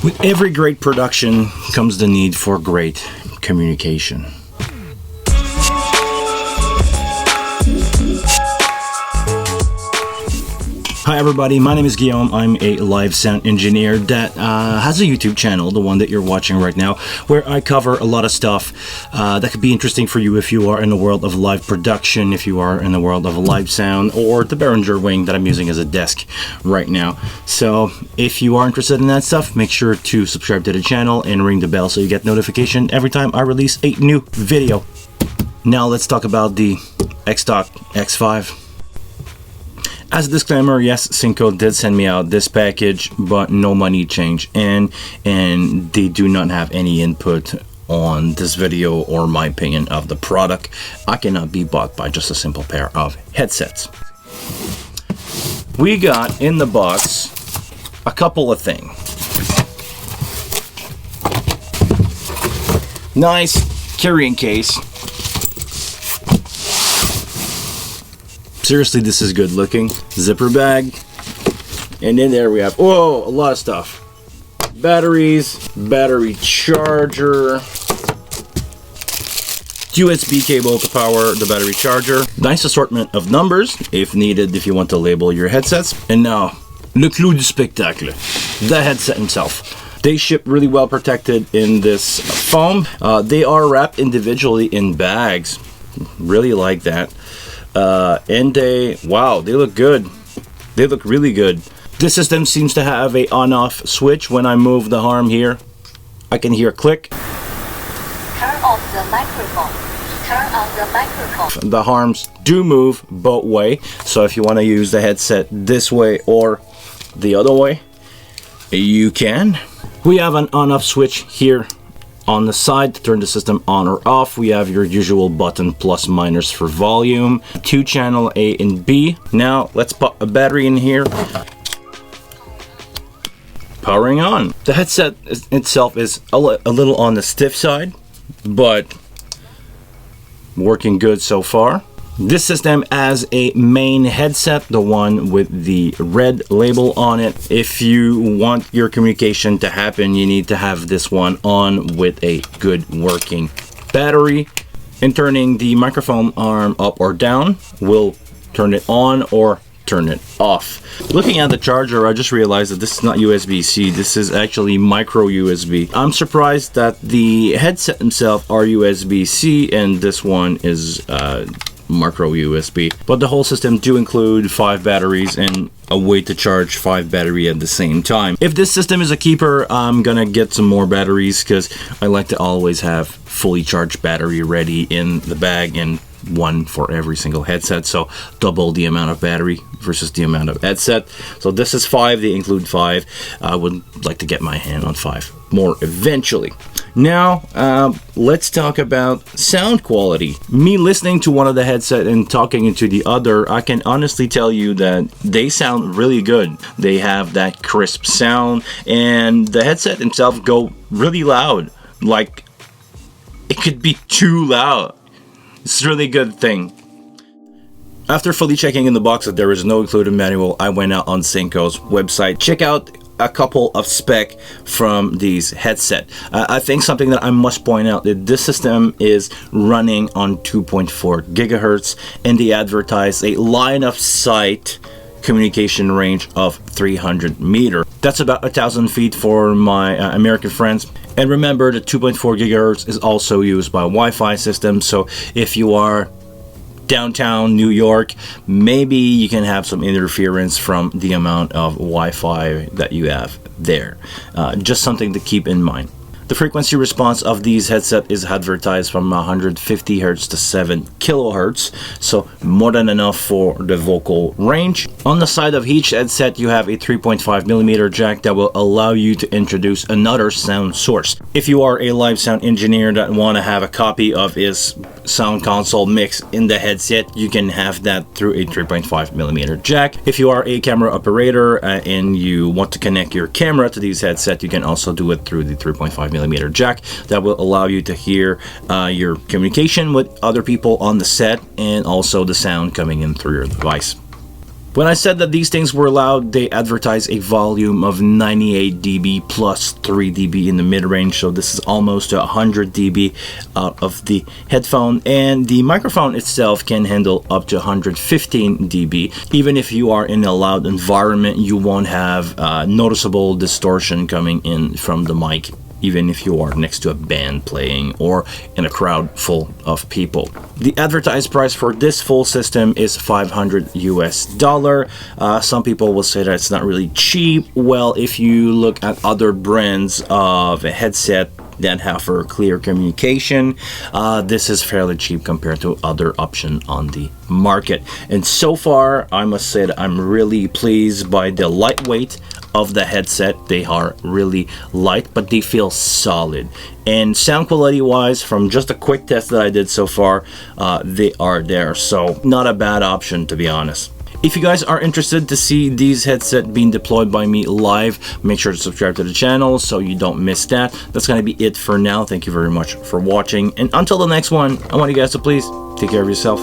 With every great production comes the need for great communication. Hi everybody, my name is Guillaume. I'm a live sound engineer that has a YouTube channel, the one that you're watching right now, where I cover a lot of stuff that could be interesting for you if you are in the world of live production, if you are in the world of live sound, or the Behringer wing that I'm using as a desk right now. So if you are interested in that stuff, make sure to subscribe to the channel and ring the bell so you get notification every time I release a new video. Now let's talk about the X-Talk X5. As a disclaimer, yes, Synco did send me out this package, but no money change, and they do not have any input on this video or my opinion of the product. I cannot be bought by just a simple pair of headsets. We got in the box a couple of things. Nice carrying case. Seriously, this is good looking. Zipper bag. And in there we have, whoa, a lot of stuff. Batteries, battery charger, USB cable to power the battery charger. Nice assortment of numbers, if needed, if you want to label your headsets. And now, le clou du spectacle, the headset itself. They ship really well protected in this foam. They are wrapped individually in bags. Really like that. And they look good. They look really good. This system seems to have a on-off switch. When I move the arm here, I can hear a click. Turn off the microphone. Turn on the microphone. The arms do move both way, so if you want to use the headset this way or the other way, you can. We have an on-off switch here on the side to turn the system on or off. We have your usual button plus minus for volume, 2 channel A and B. Now let's put a battery in here. Powering on. The headset itself is a little on the stiff side, but working good so far. This system has a main headset, the one with the red label on it. If you want your communication to happen, you need to have this one on with a good working battery. And turning the microphone arm up or down will turn it on or turn it off. Looking at the charger, I just realized that this is not USB-C. This is actually micro USB. I'm surprised that the headset themselves are USB-C and this one is micro USB, but the whole system do include 5 batteries and a way to charge 5 battery at the same time. If this system is a keeper, I'm gonna get some more batteries because I like to always have fully charged battery ready in the bag, and one for every single headset, so double the amount of battery versus the amount of headset. So this is 5, they include 5. I would like to get my hand on 5 more eventually. Now let's talk about sound quality. Me listening to one of the headset and talking into the other, I can honestly tell you that they sound really good. They have that crisp sound, and the headset itself go really loud, like it could be too loud. It's a really good thing. After fully checking in the box that there is no included manual, I went out on Synco's website. Check out a couple of spec from these headset. I think something that I must point out that this system is running on 2.4 gigahertz, and they advertise a line of sight communication range of 300 meters. That's about 1,000 feet for my American friends. And remember, the 2.4 gigahertz is also used by Wi-Fi systems, so if you are downtown New York, maybe you can have some interference from the amount of Wi-Fi that you have there. Just something to keep in mind. The frequency response of these headsets is advertised from 150 Hz to 7 kilohertz, so more than enough for the vocal range. On the side of each headset, you have a 3.5mm jack that will allow you to introduce another sound source. If you are a live sound engineer that want to have a copy of his sound console mix in the headset, you can have that through a 3.5mm jack. If you are a camera operator and you want to connect your camera to these headsets, you can also do it through the 3.5mm jack that will allow you to hear your communication with other people on the set and also the sound coming in through your device. When I said that these things were loud, they advertise a volume of 98 dB plus 3 dB in the mid-range, so this is almost 100 dB out of the headphone, and the microphone itself can handle up to 115 dB. Even if you are in a loud environment, you won't have noticeable distortion coming in from the mic, even if you are next to a band playing or in a crowd full of people. The advertised price for this full system is $500 US. Some people will say that it's not really cheap. Well, if you look at other brands of a headset that have for clear communication, this is fairly cheap compared to other options on the market. And so far, I must say that I'm really pleased by the lightweight of the headset. They are really light, but they feel solid. And sound quality wise, from just a quick test that I did so far, they are there. So not a bad option, to be honest. If you guys are interested to see these headsets being deployed by me live, make sure to subscribe to the channel so you don't miss that. That's going to be it for now. Thank you very much for watching. And until the next one, I want you guys to please take care of yourself.